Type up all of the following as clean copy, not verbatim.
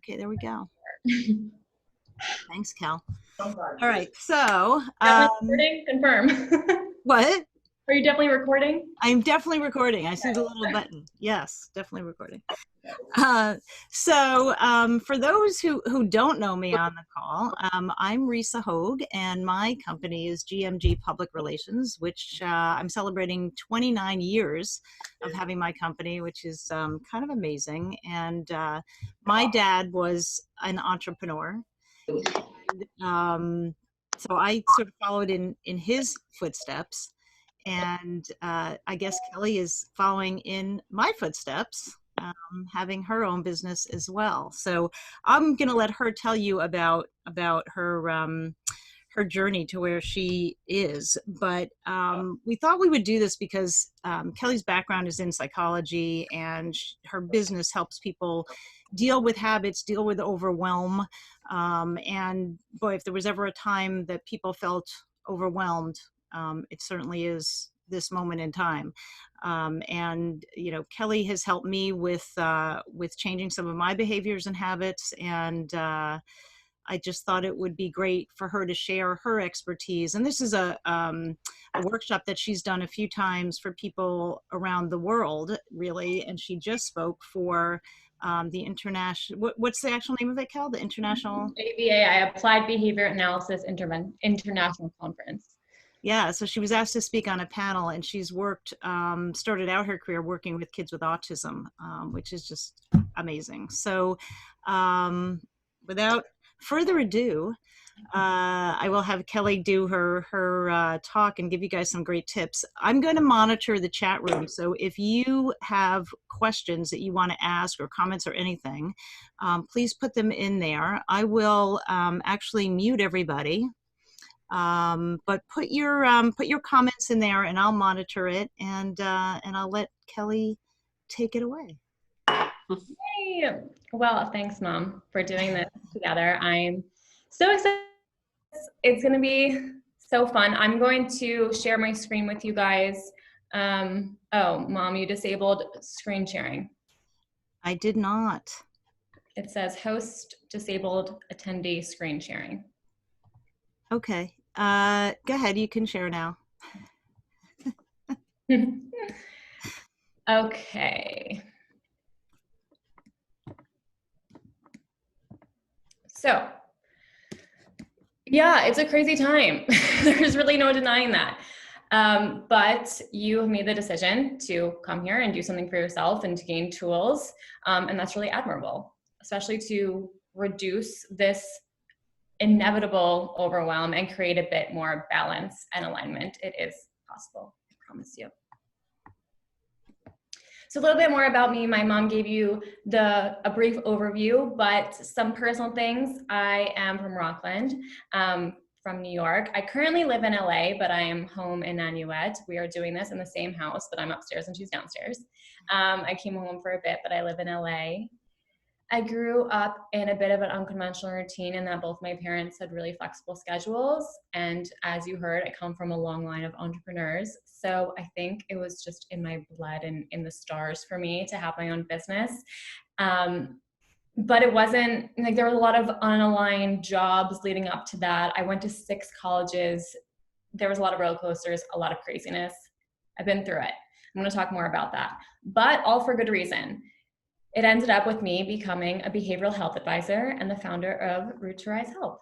Okay, there we go. Thanks, Cal. All right, so Recording? Confirm. what? Are you definitely recording? I'm definitely recording. I see the little button. Yes, definitely recording. So for those who don't know me on the call, I'm Risa Hogue, and my company is GMG Public Relations, which I'm celebrating 29 years of having my company, which is kind of amazing. And my dad was an entrepreneur. So I sort of followed in his footsteps, and I guess Kelly is following in my footsteps, having her own business as well. So I'm going to let her tell you about her journey to where she is. But we thought we would do this because Kelly's background is in psychology, and her business helps people deal with habits, deal with overwhelm. And boy, if there was ever a time that people felt overwhelmed, it certainly is this moment in time. And Kelly has helped me with changing some of my behaviors and habits, and I just thought it would be great for her to share her expertise. And this is a workshop that she's done a few times for people around the world, really. And she just spoke for the international, what's the actual name of it, Cal? The International? ABA, Applied Behavior Analysis International Conference. Yeah, so she was asked to speak on a panel, and she's started out her career working with kids with autism, which is just amazing. So without further ado, I will have Kelly do her talk and give you guys some great tips. I'm going to monitor the chat room, so if you have questions that you want to ask or comments or anything, please put them in there. I will actually mute everybody. But put your comments in there, and I'll monitor it, and I'll let Kelly take it away. Hey. Well, thanks, Mom, for doing this together. I'm so excited. It's going to be so fun. I'm going to share my screen with you guys. Oh, Mom, you disabled screen sharing. I did not. It says host disabled attendee screen sharing. Okay. Go ahead. You can share now. Okay. So, yeah, it's a crazy time. There's really no denying that. But you have made the decision to come here and do something for yourself and to gain tools. And that's really admirable, especially to reduce this inevitable overwhelm and create a bit more balance and alignment. It is possible, I promise you. So a little bit more about me. My mom gave you a brief overview, but some personal things. I am from Rockland, from New York. I currently live in LA, but I am home in Nanuet. We are doing this in the same house, but I'm upstairs and she's downstairs. I came home for a bit, but I live in LA. I grew up in a bit of an unconventional routine in that both my parents had really flexible schedules. And as you heard, I come from a long line of entrepreneurs. So I think it was just in my blood and in the stars for me to have my own business. But it wasn't like there were a lot of unaligned jobs leading up to that. I went to 6 colleges. There was a lot of roller coasters, a lot of craziness. I've been through it. I'm going to talk more about that, but all for good reason. It ended up with me becoming a behavioral health advisor and the founder of Root to Rise Help.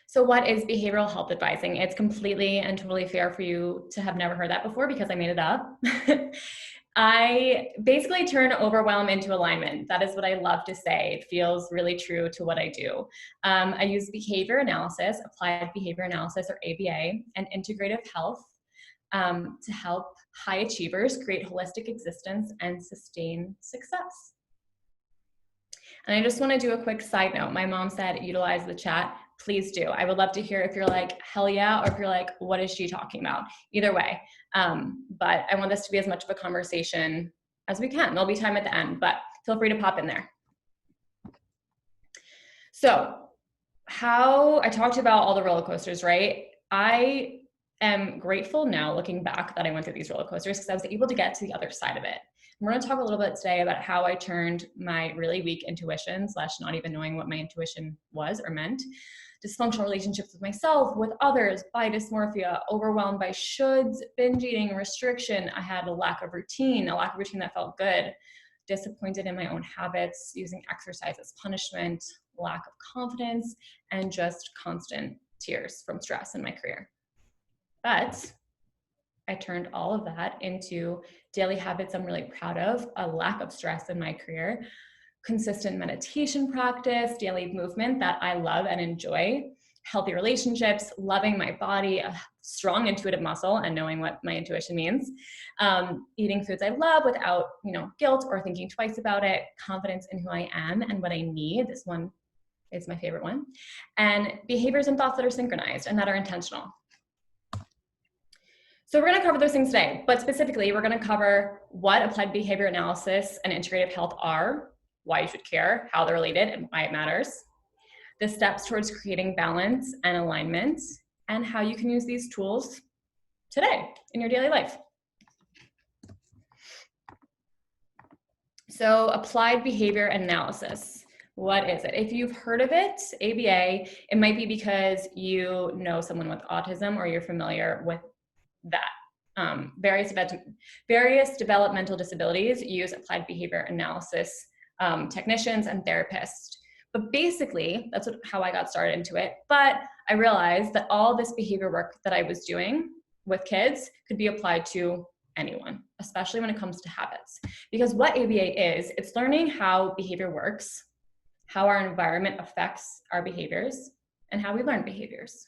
So what is behavioral health advising? It's completely and totally fair for you to have never heard that before because I made it up. I basically turn overwhelm into alignment. That is what I love to say. It feels really true to what I do. I use behavior analysis, applied behavior analysis, or ABA, and integrative health to help high achievers create holistic existence and sustain success. And I just want to do a quick side note. My mom said, utilize the chat. Please do. I would love to hear if you're like, hell yeah, or if you're like, what is she talking about? Either way. But I want this to be as much of a conversation as we can. There'll be time at the end, but feel free to pop in there. So how I talked about all the roller coasters, right? I am grateful now looking back that I went through these roller coasters because I was able to get to the other side of it. We're going to talk a little bit today about how I turned my really weak intuition / not even knowing what my intuition was or meant, dysfunctional relationships with myself, with others, by dysmorphia, overwhelmed by shoulds, binge eating, restriction. I had a lack of routine that felt good, disappointed in my own habits, using exercise as punishment, lack of confidence, and just constant tears from stress in my career. But I turned all of that into daily habits I'm really proud of, a lack of stress in my career, consistent meditation practice, daily movement that I love and enjoy, healthy relationships, loving my body, a strong intuitive muscle and knowing what my intuition means, eating foods I love without, guilt or thinking twice about it, confidence in who I am and what I need. This one is my favorite one. And behaviors and thoughts that are synchronized and that are intentional. So we're going to cover those things today, but specifically we're going to cover what applied behavior analysis and integrative health are, why you should care, how they're related, and why it matters, the steps towards creating balance and alignment, and how you can use these tools today in your daily life. So applied behavior analysis. What is it? If you've heard of it, ABA, it might be because you know someone with autism or you're familiar with that. Various developmental disabilities use applied behavior analysis technicians and therapists. But basically, that's how I got started into it. But I realized that all this behavior work that I was doing with kids could be applied to anyone, especially when it comes to habits. Because what ABA is, it's learning how behavior works, how our environment affects our behaviors, and how we learn behaviors.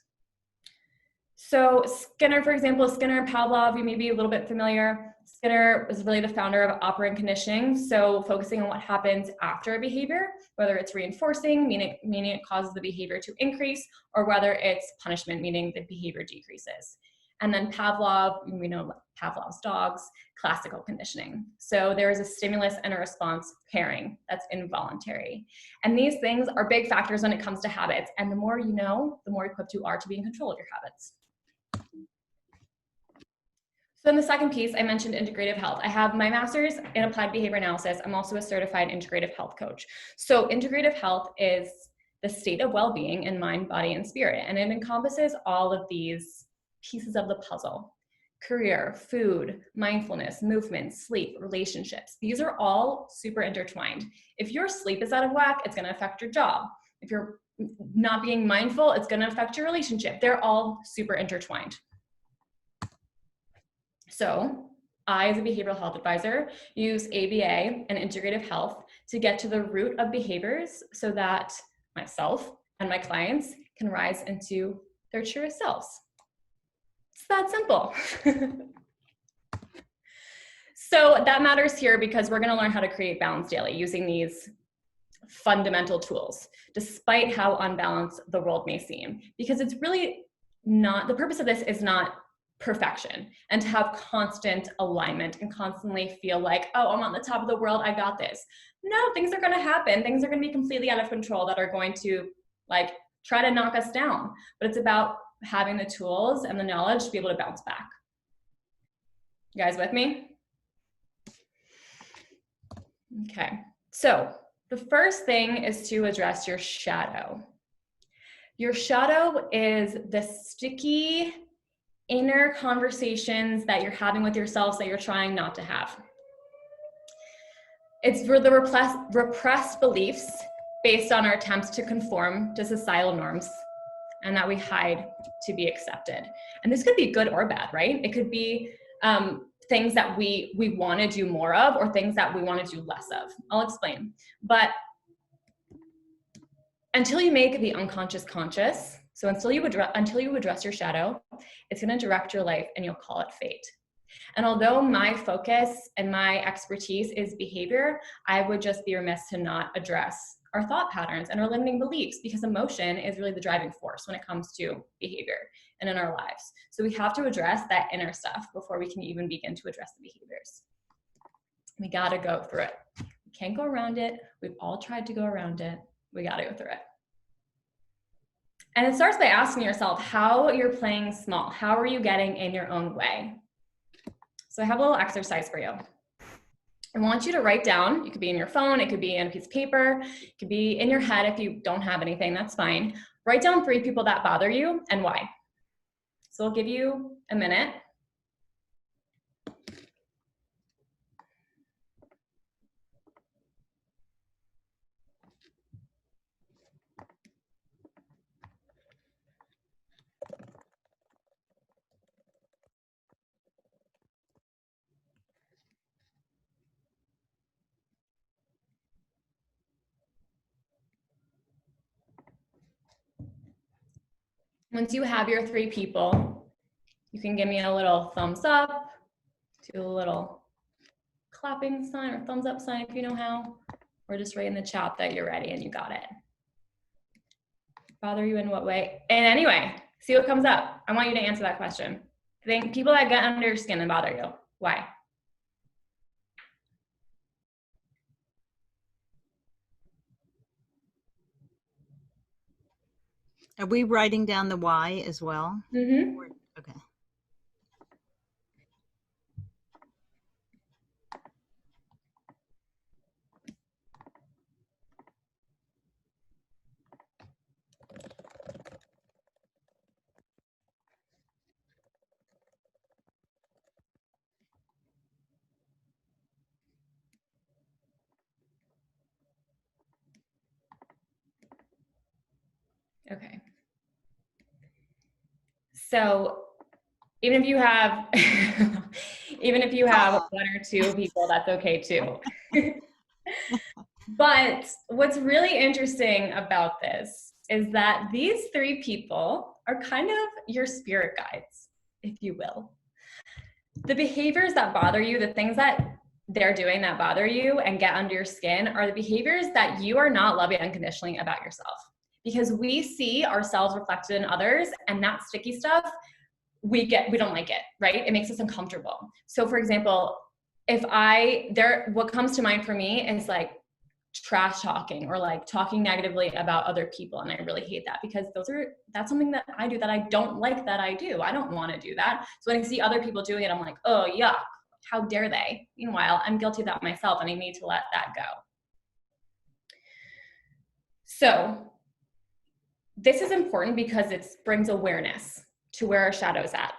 So Skinner, for example, Skinner and Pavlov, you may be a little bit familiar. Skinner was really the founder of operant conditioning. So focusing on what happens after a behavior, whether it's reinforcing, meaning it causes the behavior to increase, or whether it's punishment, meaning the behavior decreases. And then Pavlov, we know Pavlov's dogs, classical conditioning. So there is a stimulus and a response pairing that's involuntary. And these things are big factors when it comes to habits. And the more you know, the more equipped you are to be in control of your habits. So in the second piece, I mentioned integrative health. I have my master's in applied behavior analysis. I'm also a certified integrative health coach. So integrative health is the state of well-being in mind, body, and spirit. And it encompasses all of these pieces of the puzzle: career, food, mindfulness, movement, sleep, relationships. These are all super intertwined. If your sleep is out of whack, it's going to affect your job. If you're not being mindful, it's going to affect your relationship. They're all super intertwined. So I, as a behavioral health advisor, use ABA and integrative health to get to the root of behaviors so that myself and my clients can rise into their truest selves. It's that simple. So that matters here because we're going to learn how to create balance daily using these fundamental tools, despite how unbalanced the world may seem. Because it's really not, the purpose of this is not perfection and to have constant alignment and constantly feel like, oh, I'm on the top of the world, I got this. No, things are going to happen. Things are going to be completely out of control that are going to try to knock us down. But it's about having the tools and the knowledge to be able to bounce back. You guys with me? Okay, so the first thing is to address your shadow. Your shadow is the sticky inner conversations that you're having with yourself that you're trying not to have. It's for the repressed beliefs based on our attempts to conform to societal norms and that we hide to be accepted. And this could be good or bad, right? It could be things that we want to do more of or things that we want to do less of. I'll explain. But until you make the unconscious conscious, so until you address your shadow, it's going to direct your life and you'll call it fate. And although my focus and my expertise is behavior, I would just be remiss to not address our thought patterns and our limiting beliefs, because emotion is really the driving force when it comes to behavior and in our lives. So we have to address that inner stuff before we can even begin to address the behaviors. We got to go through it. We can't go around it. We've all tried to go around it. We got to go through it. And it starts by asking yourself how you're playing small. How are you getting in your own way? So I have a little exercise for you. I want you to write down, it could be in your phone, it could be in a piece of paper, it could be in your head. If you don't have anything, that's fine. Write down 3 people that bother you and why. So I'll give you a minute. Once you have your 3 people, you can give me a little thumbs up, do a little clapping sign or thumbs up sign if you know how, or just write in the chat that you're ready and you got it. Bother you in what way? And anyway, see what comes up. I want you to answer that question. Think people that get under your skin and bother you. Why? Are we writing down the why as well? Mm-hmm. Okay. Okay. So even if you have, even if you have 1 or 2 people, that's okay too. But what's really interesting about this is that these 3 people are kind of your spirit guides, if you will. The behaviors that bother you, the things that they're doing that bother you and get under your skin are the behaviors that you are not loving unconditionally about yourself. Because we see ourselves reflected in others, and that sticky stuff, we don't like it, right? It makes us uncomfortable. So for example, what comes to mind for me is like trash talking or like talking negatively about other people. And I really hate that because that's something that I do that I don't like that I do. I don't want to do that. So when I see other people doing it, I'm like, oh, yuck, how dare they? Meanwhile, I'm guilty of that myself and I need to let that go. So this is important because it brings awareness to where our shadow's at,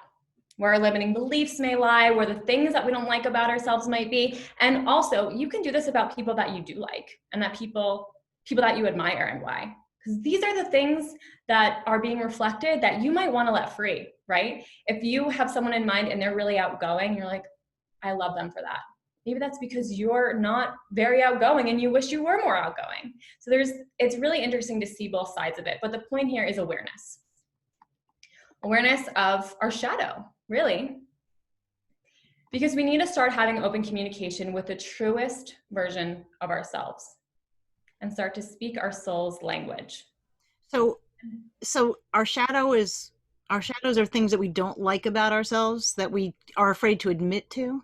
where our limiting beliefs may lie, where the things that we don't like about ourselves might be. And also, you can do this about people that you do like and that people that you admire and why. Because these are the things that are being reflected that you might want to let free, right? If you have someone in mind and they're really outgoing, you're like, I love them for that. Maybe that's because you're not very outgoing and you wish you were more outgoing. So it's really interesting to see both sides of it. But the point here is awareness. Awareness of our shadow, really. Because we need to start having open communication with the truest version of ourselves and start to speak our soul's language. So our shadows are things that we don't like about ourselves that we are afraid to admit to.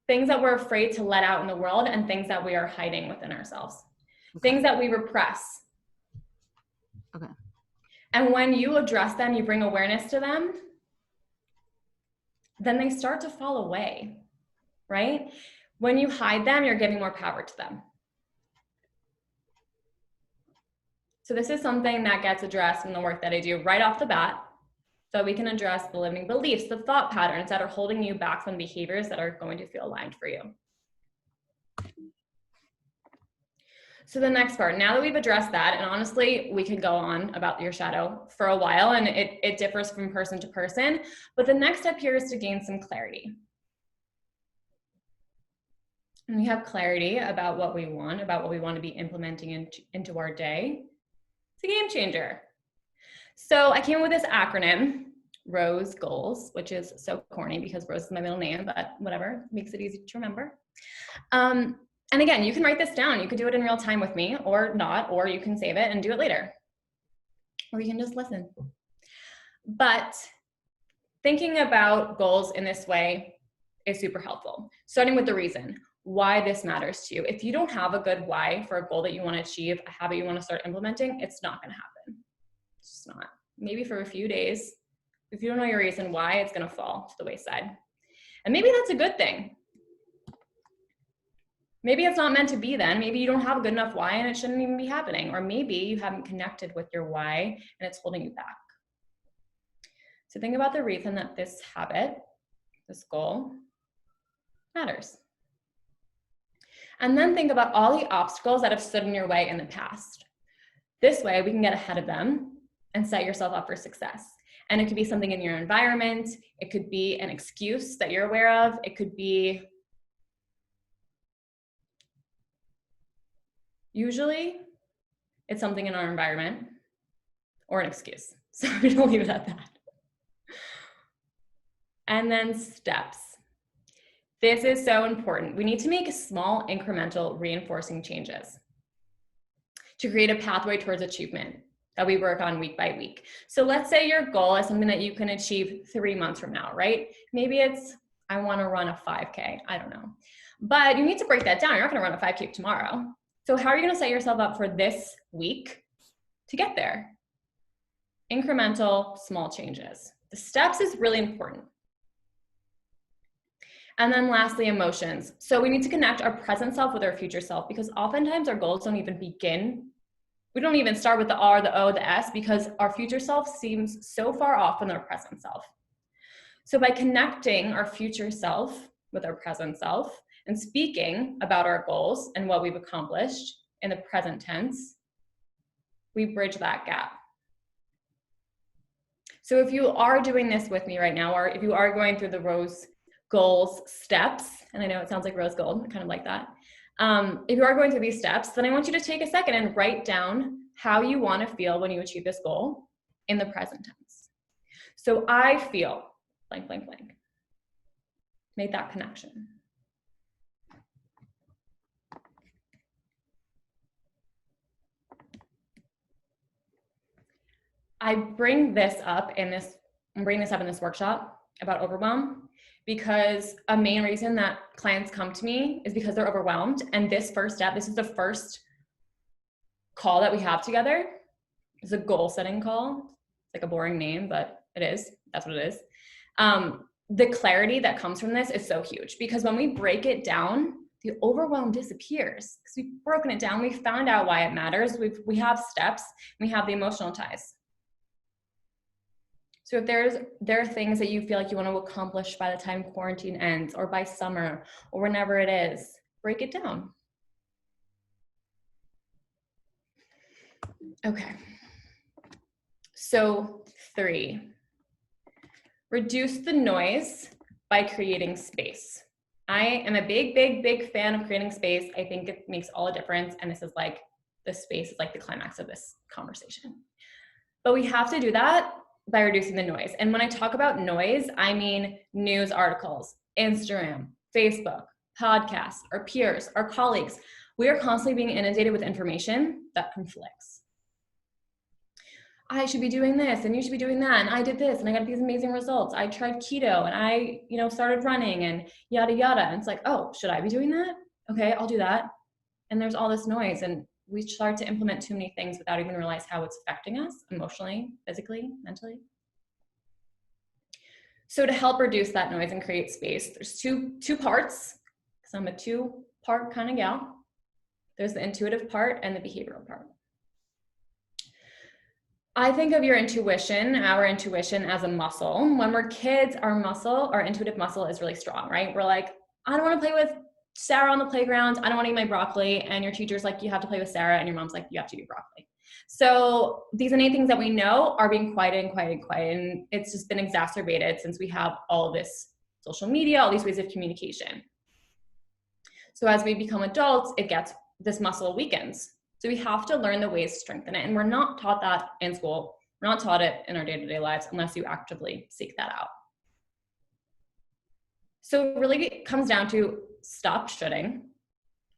Things that we're afraid to let out in the world and things that we are hiding within ourselves. Okay. Things that we repress. Okay. And when you address them, you bring awareness to them, then they start to fall away, right? When you hide them, you're giving more power to them. So this is something that gets addressed in the work that I do right off the bat, so we can address the limiting beliefs, the thought patterns that are holding you back from behaviors that are going to feel aligned for you. So the next part, now that we've addressed that, and honestly, we could go on about your shadow for a while, and it differs from person to person, but the next step here is to gain some clarity. And we have clarity about what we want to be implementing into our day. It's a game changer. So I came up with this acronym, ROSE Goals, which is so corny because Rose is my middle name, but whatever, makes it easy to remember. And again, you can write this down. You could do it in real time with me or not, or you can save it and do it later. Or you can just listen. But thinking about goals in this way is super helpful. Starting with the reason why this matters to you. If you don't have a good why for a goal that you want to achieve, a habit you want to start implementing, it's not going to happen. It's just not. Maybe for a few days. If you don't know your reason why, it's going to fall to the wayside. And maybe that's a good thing. Maybe it's not meant to be then. Maybe you don't have a good enough why and it shouldn't even be happening. Or maybe you haven't connected with your why and it's holding you back. So think about the reason that this habit, this goal, matters. And then think about all the obstacles that have stood in your way in the past. This way we can get ahead of them and set yourself up for success. And it could be something in your environment. It could be an excuse that you're aware of. It could be, usually it's something in our environment or an excuse. So we don't leave it at that. And then steps. This is so important. We need to make small incremental reinforcing changes to create a pathway towards achievement that we work on week by week. So let's say your goal is something that you can achieve 3 months from now, right? Maybe it's, I want to run a 5K, I don't know. But you need to break that down. You're not going to run a 5K tomorrow. So how are you going to set yourself up for this week to get there? Incremental, small changes. The steps is really important. And then lastly, emotions. So we need to connect our present self with our future self, because oftentimes our goals don't even begin. We don't even start with the R, the O, the S, because our future self seems so far off from our present self. So by connecting our future self with our present self and speaking about our goals and what we've accomplished in the present tense, we bridge that gap. So if you are doing this with me right now, or if you are going through the Rose Goals steps, and I know it sounds like rose gold, I kind of like that. If you are going through these steps, then I want you to take a second and write down how you want to feel when you achieve this goal in the present tense. So I feel blank, blank, blank. Make that connection. I'm bringing this up in this workshop about overwhelm, because a main reason that clients come to me is because they're overwhelmed. And this first step, this is the first call that we have together. It's a goal setting call. It's like a boring name, but it is. That's what it is. The clarity that comes from this is so huge, because when we break it down, the overwhelm disappears because we've broken it down. We found out why it matters. We have steps. We have the emotional ties. So if there are things that you feel like you want to accomplish by the time quarantine ends, or by summer, or whenever it is, break it down. Okay. So 3, reduce the noise by creating space. I am a big, big, big fan of creating space. I think it makes all the difference. And this is like, the space is like the climax of this conversation. But we have to do that by reducing the noise. And when I talk about noise, I mean news articles, Instagram, Facebook, podcasts, our peers, our colleagues. We are constantly being inundated with information that conflicts. I should be doing this and you should be doing that, and I did this and I got these amazing results. I tried keto and I, started running and yada yada. And it's like, oh, should I be doing that? Okay, I'll do that. And there's all this noise, and we start to implement too many things without even realize how it's affecting us emotionally, physically, mentally. So to help reduce that noise and create space, there's two parts, because I'm a 2-part kind of gal. There's the intuitive part and the behavioral part. I think of our intuition as a muscle. When we're kids, our intuitive muscle is really strong, right? We're like, I don't want to play with Sarah on the playground. I don't want to eat my broccoli. And your teacher's like, you have to play with Sarah. And your mom's like, you have to eat broccoli. So these innate things that we know are being quieted. And it's just been exacerbated since we have all this social media, all these ways of communication. So as we become adults, this muscle weakens. So we have to learn the ways to strengthen it. And we're not taught that in school. We're not taught it in our day-to-day lives unless you actively seek that out. So it really comes down to stop shoulding.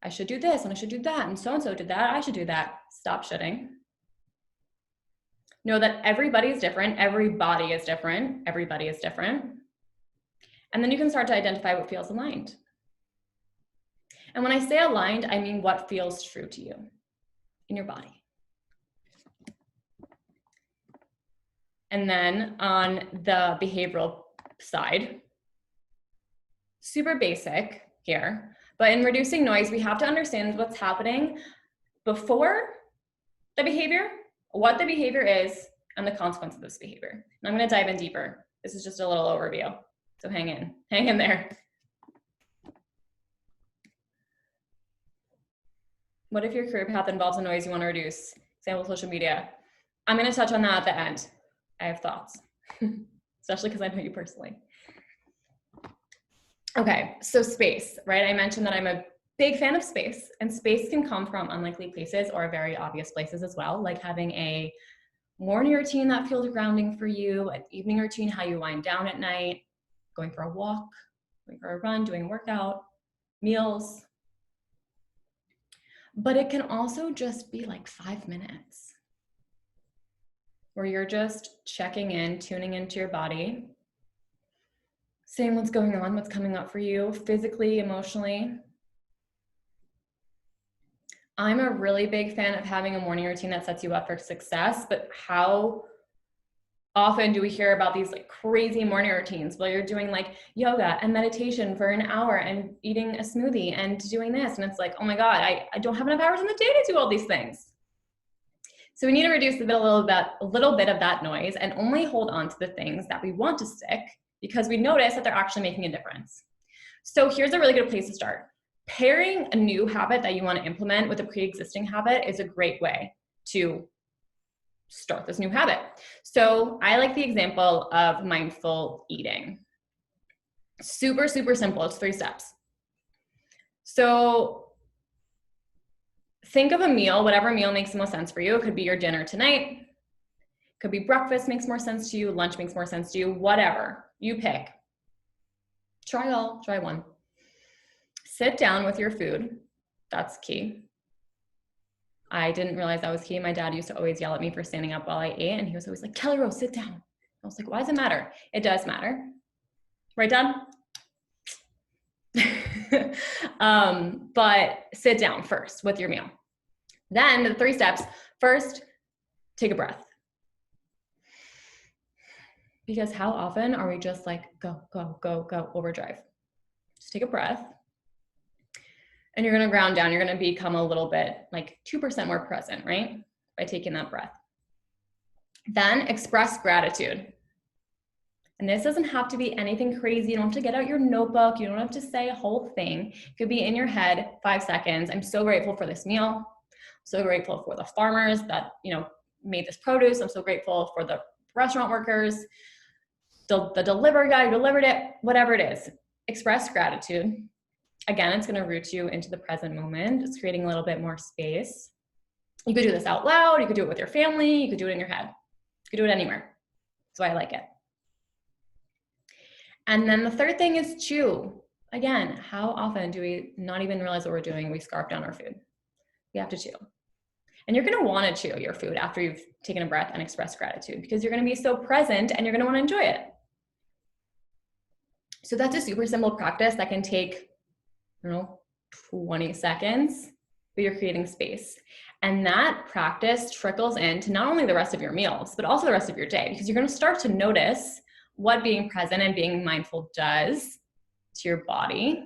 I should do this and I should do that, and so did that, I should do that. Stop shoulding. Know that everybody is different, everybody is different, everybody is different. And then you can start to identify what feels aligned. And when I say aligned, I mean what feels true to you in your body. And then on the behavioral side, super basic here, But in reducing noise, we have to understand what's happening before the behavior, what the behavior is, and the consequence of this behavior. And I'm going to dive in deeper. This is just a little overview. So hang in there. What if your career path involves a noise you want to reduce? Example, social media. I'm going to touch on that at the end. I have thoughts, especially because I know you personally. Okay, so space, right? I mentioned that I'm a big fan of space, and space can come from unlikely places or very obvious places as well, like having a morning routine that feels grounding for you, an evening routine, how you wind down at night, going for a walk, going for a run, doing a workout, meals. But it can also just be like 5 minutes where you're just checking in, tuning into your body, seeing what's going on, what's coming up for you physically, emotionally. I'm a really big fan of having a morning routine that sets you up for success, but how often do we hear about these like crazy morning routines while you're doing like yoga and meditation for an hour and eating a smoothie and doing this? And it's like, oh my God, I don't have enough hours in the day to do all these things. So we need to reduce a little bit of that noise and only hold on to the things that we want to stick because we notice that they're actually making a difference. So here's a really good place to start. Pairing a new habit that you want to implement with a pre-existing habit is a great way to start this new habit. So I like the example of mindful eating. Super, super simple. It's 3 steps. So think of a meal, whatever meal makes the most sense for you. It could be your dinner tonight. It could be breakfast makes more sense to you. Lunch makes more sense to you. Whatever you pick. Try one. Sit down with your food. That's key. I didn't realize that was key. My dad used to always yell at me for standing up while I ate, and he was always like, Kelly Rose, sit down. I was like, why does it matter? It does matter. Right, Dad? But sit down first with your meal. Then the 3 steps. First, take a breath. Because how often are we just like, go, go, go, go, overdrive? Just take a breath. And you're gonna ground down. You're gonna become a little bit like 2% more present, right? By taking that breath. Then express gratitude. And this doesn't have to be anything crazy. You don't have to get out your notebook. You don't have to say a whole thing. It could be in your head, 5 seconds. I'm so grateful for this meal. So grateful for the farmers that, made this produce. I'm so grateful for the restaurant workers, the delivery guy who delivered it, whatever it is. Express gratitude. Again, it's going to root you into the present moment. It's creating a little bit more space. You could do this out loud. You could do it with your family. You could do it in your head. You could do it anywhere. That's why I like it. And then the third thing is chew. Again, how often do we not even realize what we're doing? We scarf down our food. We have to chew. And you're going to want to chew your food after you've taken a breath and expressed gratitude because you're going to be so present and you're going to want to enjoy it. So that's a super simple practice that can take 20 seconds, but you're creating space. And that practice trickles into not only the rest of your meals, but also the rest of your day, because you're going to start to notice what being present and being mindful does to your body.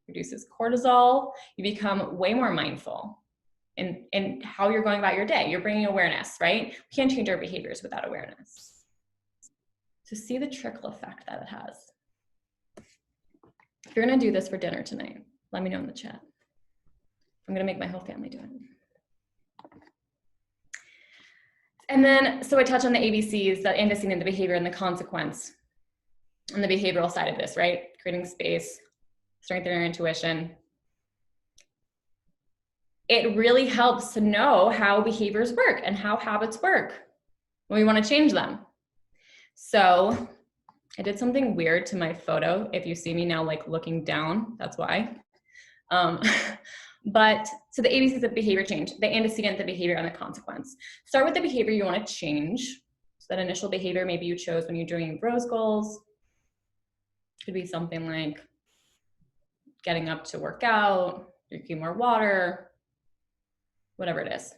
Reduces cortisol. You become way more mindful in how you're going about your day. You're bringing awareness, right? We can't change our behaviors without awareness. So see the trickle effect that it has. If you're going to do this for dinner tonight, let me know in the chat. I'm going to make my whole family do it. And then, so I touch on the ABCs, the antecedent, the behavior, and the consequence, and the behavioral side of this, right? Creating space, strengthening our intuition. It really helps to know how behaviors work and how habits work when we want to change them. So I did something weird to my photo. If you see me now, like looking down, that's why. But so the ABCs of behavior change, the antecedent, the behavior, and the consequence. Start with the behavior you want to change. So that initial behavior maybe you chose when you're doing rose goals. Could be something like getting up to work out, drinking more water, whatever it is.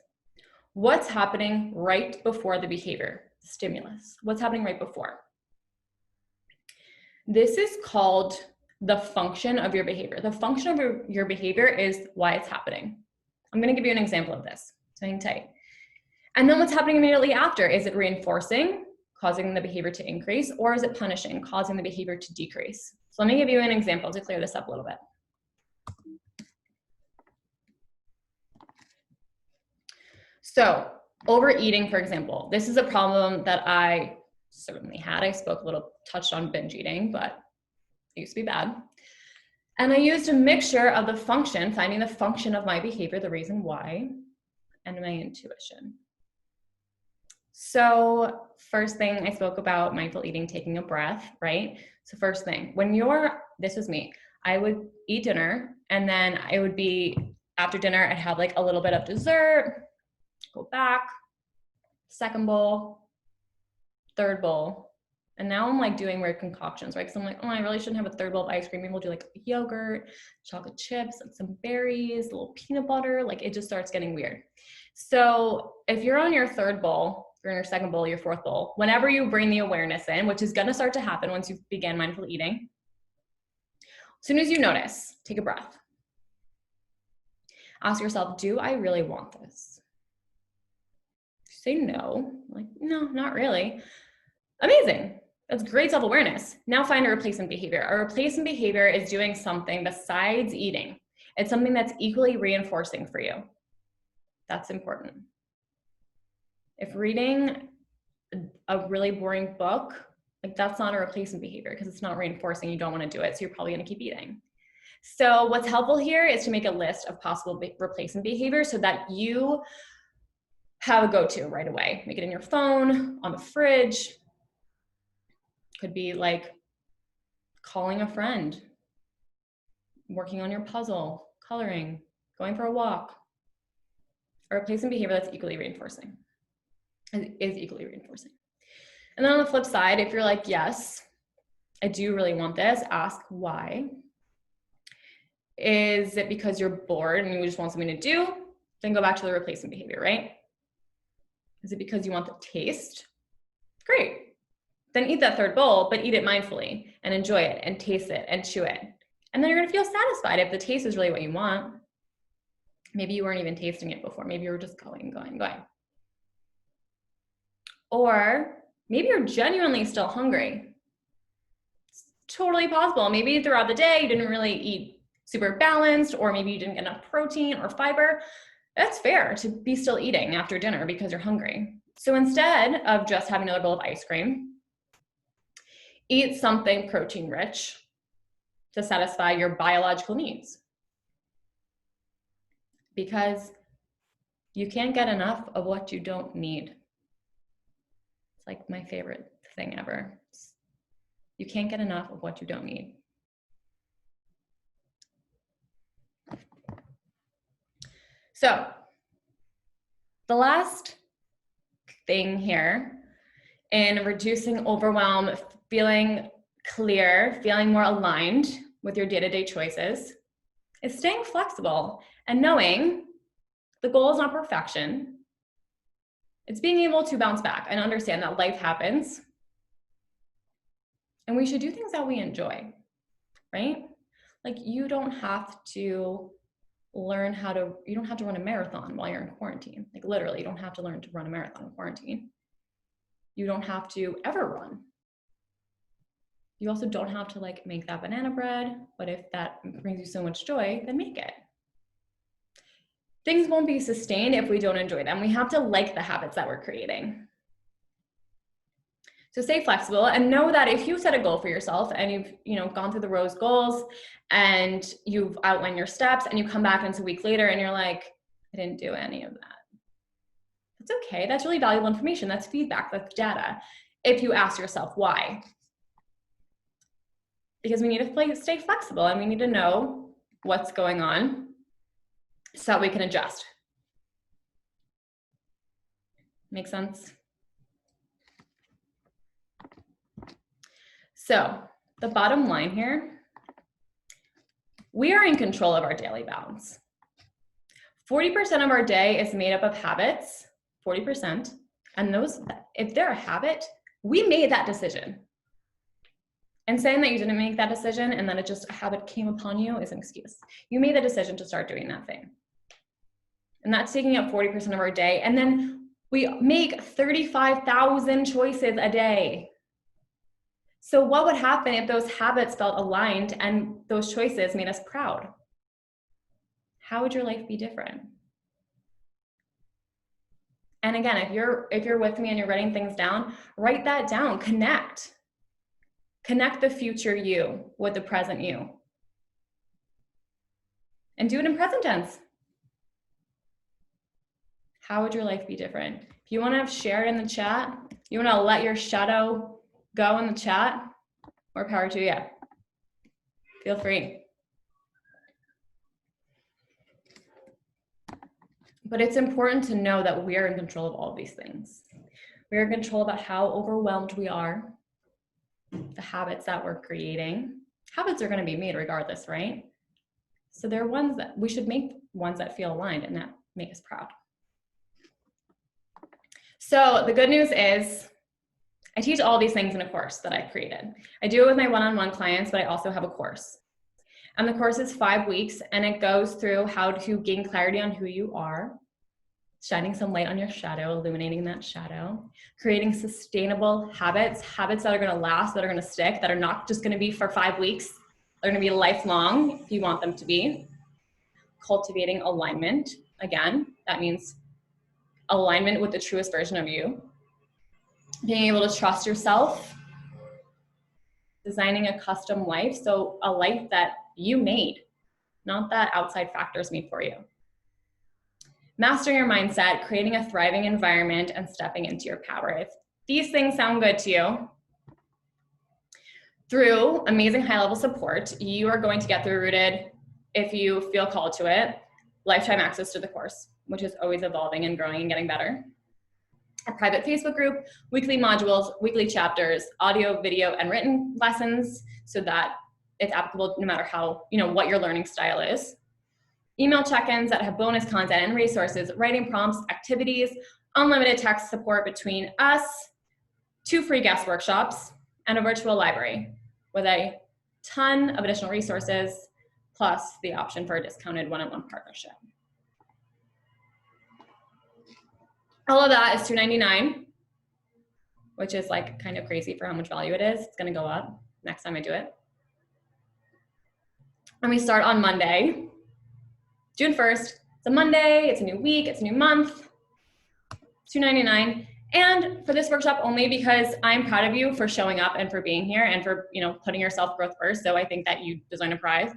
What's happening right before the behavior, the stimulus? What's happening right before? This is called the function of your behavior. The function of your behavior is why it's happening. I'm going to give you an example of this. So hang tight. And then what's happening immediately after? Is it reinforcing, causing the behavior to increase, or is it punishing, causing the behavior to decrease? So let me give you an example to clear this up a little bit. So overeating, for example, this is a problem that I certainly had. I touched on binge eating, but it used to be bad. And I used a mixture of the function, finding the function of my behavior, the reason why, and my intuition. So first thing, I spoke about mindful eating, taking a breath, right? So first thing, this was me, I would eat dinner, and then I would be, after dinner, I'd have like a little bit of dessert, go back, second bowl, third bowl. And now I'm like doing weird concoctions, right? Because I'm like, oh, I really shouldn't have a third bowl of ice cream. Maybe we'll do like yogurt, chocolate chips, and some berries, a little peanut butter. Like it just starts getting weird. So if you're on your third bowl, you're in your second bowl, your fourth bowl, whenever you bring the awareness in, which is going to start to happen once you begin mindful eating, as soon as you notice, take a breath. Ask yourself, do I really want this? Say no, like, no, not really. Amazing. That's great self-awareness. Now find a replacement behavior. A replacement behavior is doing something besides eating. It's something that's equally reinforcing for you. That's important. If reading a really boring book, like that's not a replacement behavior because it's not reinforcing, you don't want to do it, so you're probably going to keep eating. So what's helpful here is to make a list of possible replacement behaviors so that you have a go-to right away. Make it in your phone, on the fridge. Could be like calling a friend, working on your puzzle, coloring, going for a walk. A replacement behavior that's equally reinforcing. Is equally reinforcing. And then on the flip side, if you're like, yes, I do really want this, ask why. Is it because you're bored and you just want something to do? Then go back to the replacement behavior, right? Is it because you want the taste? Great. Then eat that third bowl, but eat it mindfully and enjoy it and taste it and chew it. And then you're gonna feel satisfied if the taste is really what you want. Maybe you weren't even tasting it before. Maybe you were just going. Or maybe you're genuinely still hungry. It's totally possible. Maybe throughout the day you didn't really eat super balanced, or maybe you didn't get enough protein or fiber. That's fair to be still eating after dinner because you're hungry. So instead of just having another bowl of ice cream, eat something protein rich to satisfy your biological needs. Because you can't get enough of what you don't need. It's like my favorite thing ever. You can't get enough of what you don't need. So the last thing here in reducing overwhelm, feeling clear, feeling more aligned with your day-to-day choices is staying flexible and knowing the goal is not perfection. It's being able to bounce back and understand that life happens and we should do things that we enjoy, right? Like you don't have to run a marathon while you're in quarantine. Like literally, you don't have to learn to run a marathon in quarantine. You don't have to ever run. You also don't have to like make that banana bread, but if that brings you so much joy, then make it. Things won't be sustained if we don't enjoy them. We have to like the habits that we're creating. So stay flexible and know that if you set a goal for yourself and you've gone through the Rose goals and you've outlined your steps and you come back and it's a week later and you're like, I didn't do any of that. That's okay. That's really valuable information. That's feedback. That's data. If you ask yourself why. Because we need to stay flexible and we need to know what's going on so that we can adjust. Make sense? So the bottom line here, we are in control of our daily balance. 40% of our day is made up of habits, 40%. And those, if they're a habit, we made that decision. And saying that you didn't make that decision and then it just a habit came upon you is an excuse. You made the decision to start doing that thing. And that's taking up 40% of our day. And then we make 35,000 choices a day. So what would happen if those habits felt aligned and those choices made us proud? How would your life be different? And again, if you're with me and you're writing things down, write that down. Connect the future you with the present you. And do it in present tense. How would your life be different? If you want to share it in the chat, you want to let your shadow go in the chat, more power to you. Feel free. But it's important to know that we are in control of all of these things. We are in control about how overwhelmed we are, the habits that we're creating. Habits are going to be made regardless, right? So there are ones that we should make ones that feel aligned and that make us proud. So the good news is I teach all these things in a course that I've created. I do it with my one-on-one clients, but I also have a course. And the course is 5 weeks, and it goes through how to gain clarity on who you are, shining some light on your shadow, illuminating that shadow, creating sustainable habits that are gonna last, that are gonna stick, that are not just gonna be for 5 weeks. They're gonna be lifelong if you want them to be. Cultivating alignment. Again, that means alignment with the truest version of you. Being able to trust yourself. Designing a custom life, so a life that you made, not that outside factors made for you. Mastering your mindset, creating a thriving environment, and stepping into your power. If these things sound good to you, through amazing high-level support, you are going to get through Rooted if you feel called to it, lifetime access to the course, which is always evolving and growing and getting better. A private Facebook group, weekly modules, weekly chapters, audio, video, and written lessons so that it's applicable no matter how, what your learning style is. Email check-ins that have bonus content and resources, writing prompts, activities, unlimited text support between us, 2 free guest workshops, and a virtual library with a ton of additional resources, plus the option for a discounted one-on-one partnership. All of that is $299, which is like kind of crazy for how much value it is. It's gonna go up next time I do it. And we start on Monday, June 1st. It's a Monday, it's a new week, it's a new month. $299. And for this workshop only because I'm proud of you for showing up and for being here and for putting your self-growth first. So I think that you deserve a prize.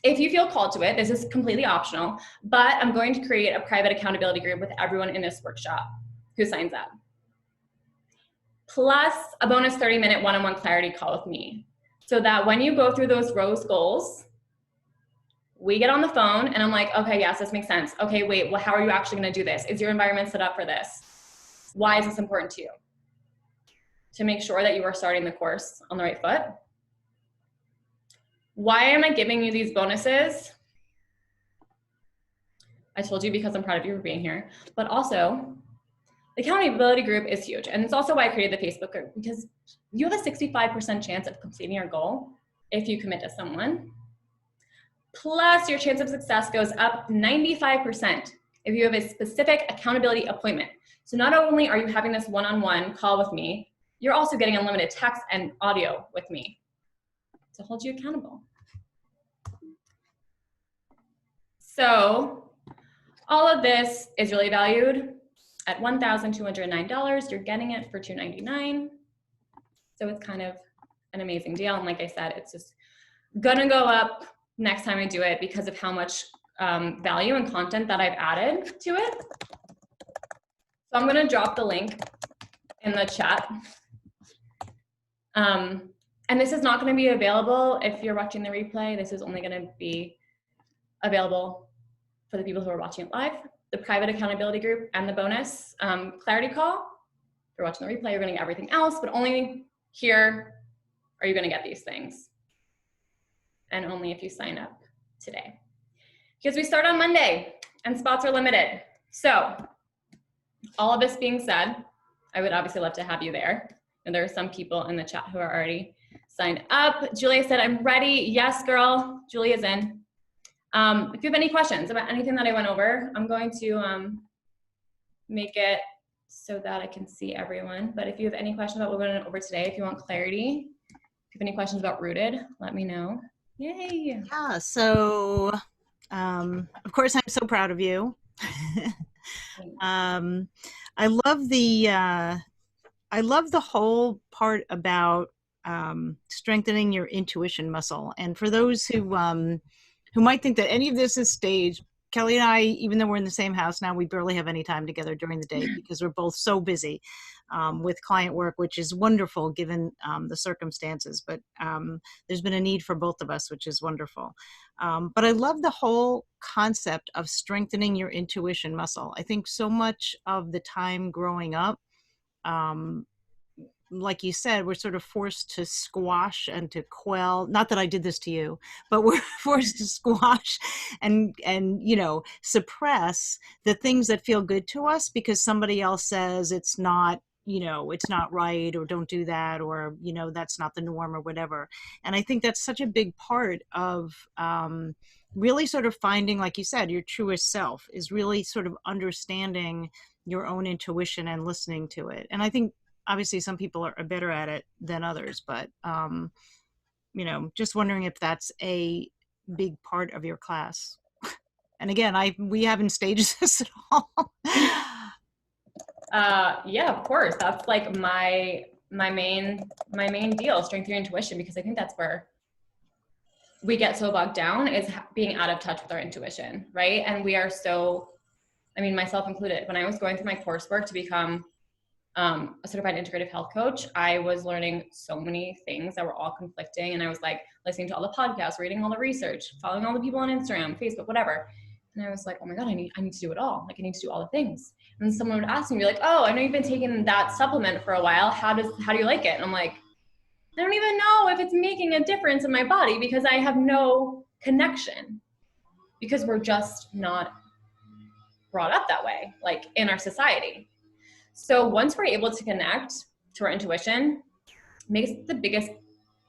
If you feel called to it, this is completely optional, but I'm going to create a private accountability group with everyone in this workshop who signs up. Plus a bonus 30-minute one-on-one clarity call with me. So that when you go through those rose goals, we get on the phone and I'm like, okay, yes, this makes sense. Okay, wait, well, how are you actually gonna do this? Is your environment set up for this? Why is this important to you? To make sure that you are starting the course on the right foot. Why am I giving you these bonuses? I told you because I'm proud of you for being here, but also the accountability group is huge. And it's also why I created the Facebook group, because you have a 65% chance of completing your goal if you commit to someone. Plus your chance of success goes up 95% if you have a specific accountability appointment. So not only are you having this one-on-one call with me, you're also getting unlimited text and audio with me to hold you accountable. So all of this is really valued at $1,209. You're getting it for $299. So it's kind of an amazing deal. And like I said, it's just gonna go up next time I do it because of how much value and content that I've added to it. So I'm gonna drop the link in the chat. And this is not gonna be available if you're watching the replay. This is only gonna be available for the people who are watching it live, the private accountability group and the bonus clarity call. If you're watching the replay, you're gonna get everything else, but only here are you gonna get these things. And only if you sign up today. Because we start on Monday and spots are limited. So all of this being said, I would obviously love to have you there. And there are some people in the chat who are already signed up. Julia said, I'm ready. Yes, girl. Julia's in. If you have any questions about anything that I went over, I'm going to make it so that I can see everyone. But if you have any questions about what we went over today, if you want clarity, if you have any questions about Rooted, let me know. Yay. Yeah, so of course I'm so proud of you. I love the whole part about strengthening your intuition muscle. And for those who might think that any of this is staged, Kelly and I, even though we're in the same house now, we barely have any time together during the day because we're both so busy with client work, which is wonderful given the circumstances. But there's been a need for both of us, which is wonderful. But I love the whole concept of strengthening your intuition muscle. I think so much of the time growing up, like you said, we're sort of forced to squash and to quell, not that I did this to you, but we're forced to squash and suppress the things that feel good to us because somebody else says it's not, it's not right, or don't do that, or, that's not the norm, or whatever. And I think that's such a big part of really sort of finding, like you said, your truest self is really sort of understanding your own intuition and listening to it. And I think obviously some people are better at it than others, but just wondering if that's a big part of your class. And again, we haven't staged this at all. Yeah, of course. That's like my main deal, strength your intuition, because I think that's where we get so bogged down, is being out of touch with our intuition, right? And we are so, myself included, when I was going through my coursework to become a certified integrative health coach, I was learning so many things that were all conflicting. And I was like listening to all the podcasts, reading all the research, following all the people on Instagram, Facebook, whatever. And I was like, oh my God, I need to do it all. Like, I need to do all the things. And someone would ask me, like, oh, I know you've been taking that supplement for a while. How do you like it? And I'm like, I don't even know if it's making a difference in my body, because I have no connection, because we're just not brought up that way, like in our society. So once we're able to connect to our intuition, makes the biggest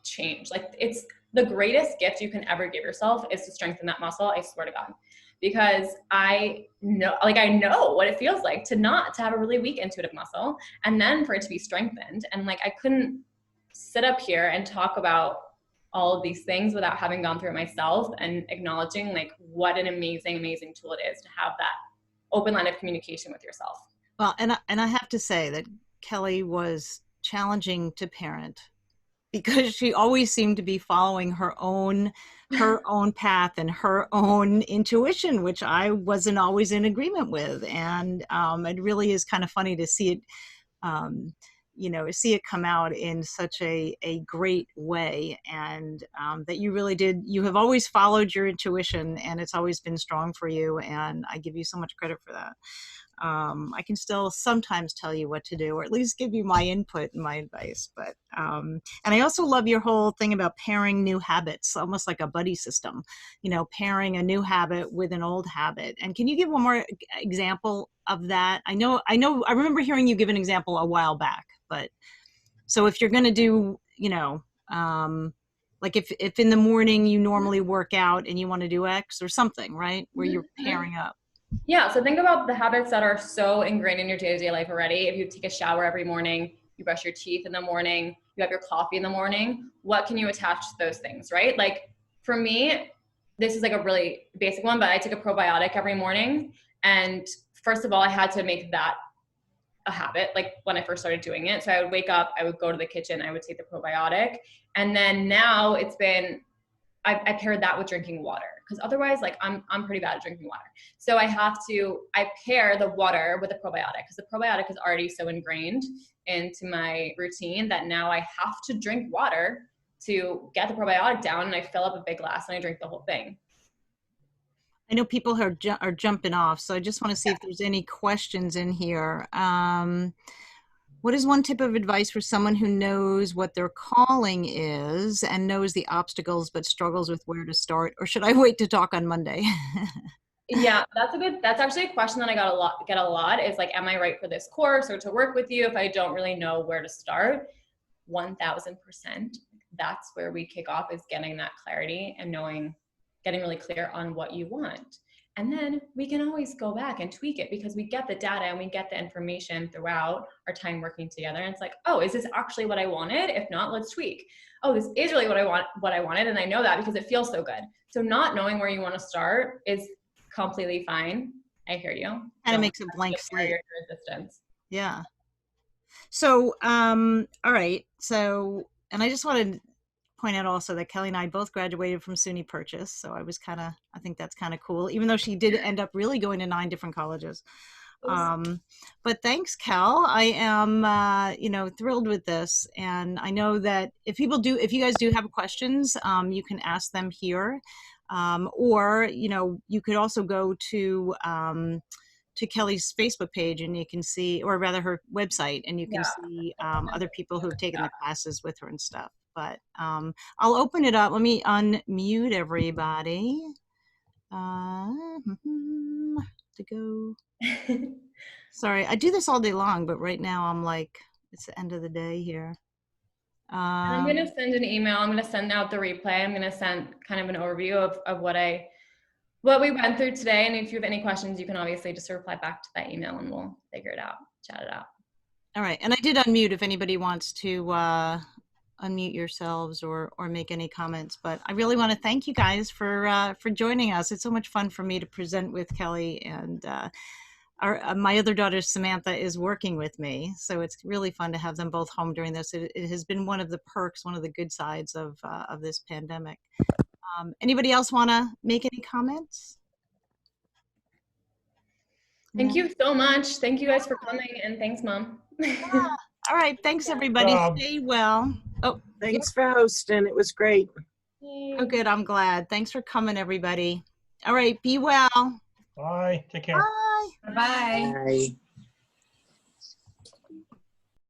change. Like, it's the greatest gift you can ever give yourself is to strengthen that muscle. I swear to God, because I know what it feels like to have a really weak intuitive muscle, and then for it to be strengthened. And like, I couldn't sit up here and talk about all of these things without having gone through it myself and acknowledging like what an amazing, amazing tool it is to have that open line of communication with yourself. Well, and I have to say that Kelly was challenging to parent, because she always seemed to be following her own path and her own intuition, which I wasn't always in agreement with. And it really is kind of funny to see it, see it come out in such a great way. And that you have always followed your intuition, and it's always been strong for you. And I give you so much credit for that. I can still sometimes tell you what to do, or at least give you my input and my advice. But and I also love your whole thing about pairing new habits, almost like a buddy system, pairing a new habit with an old habit. And can you give one more example of that? I remember hearing you give an example a while back, but so if you're going to do, like if in the morning you normally work out and you want to do X or something, right? Where you're pairing up. Yeah. So think about the habits that are so ingrained in your day-to-day life already. If you take a shower every morning, you brush your teeth in the morning, you have your coffee in the morning, what can you attach to those things, right? Like for me, this is like a really basic one, but I take a probiotic every morning. And first of all, I had to make that a habit, like when I first started doing it. So I would wake up, I would go to the kitchen, I would take the probiotic. And then now I paired that with drinking water, because otherwise, like I'm pretty bad at drinking water. So I pair the water with the probiotic, because the probiotic is already so ingrained into my routine that now I have to drink water to get the probiotic down, and I fill up a big glass and I drink the whole thing. I know people are jumping off, so I just want to see if there's any questions in here. What is one tip of advice for someone who knows what their calling is and knows the obstacles but struggles with where to start? Or should I wait to talk on Monday? Yeah, that's actually a question that I get a lot is like, am I right for this course or to work with you if I don't really know where to start? 1000%. That's where we kick off, is getting that clarity and getting really clear on what you want. And then we can always go back and tweak it because we get the data and we get the information throughout our time working together. And it's like, oh, is this actually what I wanted? If not, let's tweak. Oh, this is really what I wanted. And I know that because it feels so good. So not knowing where you want to start is completely fine. I hear you. And it makes a blank slate. Resistance. Yeah. So, all right. So, and I just wanted to point out also that Kelly and I both graduated from SUNY Purchase. So I think that's kind of cool, even though she did end up really going to 9 different colleges. But thanks, Kel. I am, thrilled with this. And I know that if you guys do have questions, you can ask them here. Or, you could also go to Kelly's Facebook page and you can see, or rather her website, and you can see other people who've taken the classes with her and stuff. But I'll open it up. Let me unmute everybody to go. Sorry, I do this all day long, but right now I'm like, it's the end of the day here. I'm going to send an email. I'm going to send out the replay. I'm going to send kind of an overview of what we went through today. And if you have any questions, you can obviously just reply back to that email and we'll figure it out, chat it out. All right. And I did unmute if anybody wants to unmute yourselves or make any comments, but I really want to thank you guys for joining us. It's so much fun for me to present with Kelly, and my other daughter Samantha is working with me, so it's really fun to have them both home during this. It has been one of the perks, one of the good sides of this pandemic. Anybody else want to make any comments? Thank you so much. Thank you guys for coming, and thanks, Mom. Yeah. All right. Thanks, everybody. Stay well. Oh, thanks for hosting. It was great. Oh, good. I'm glad. Thanks for coming, everybody. All right. Be well. Bye. Take care. Bye. Bye. Bye.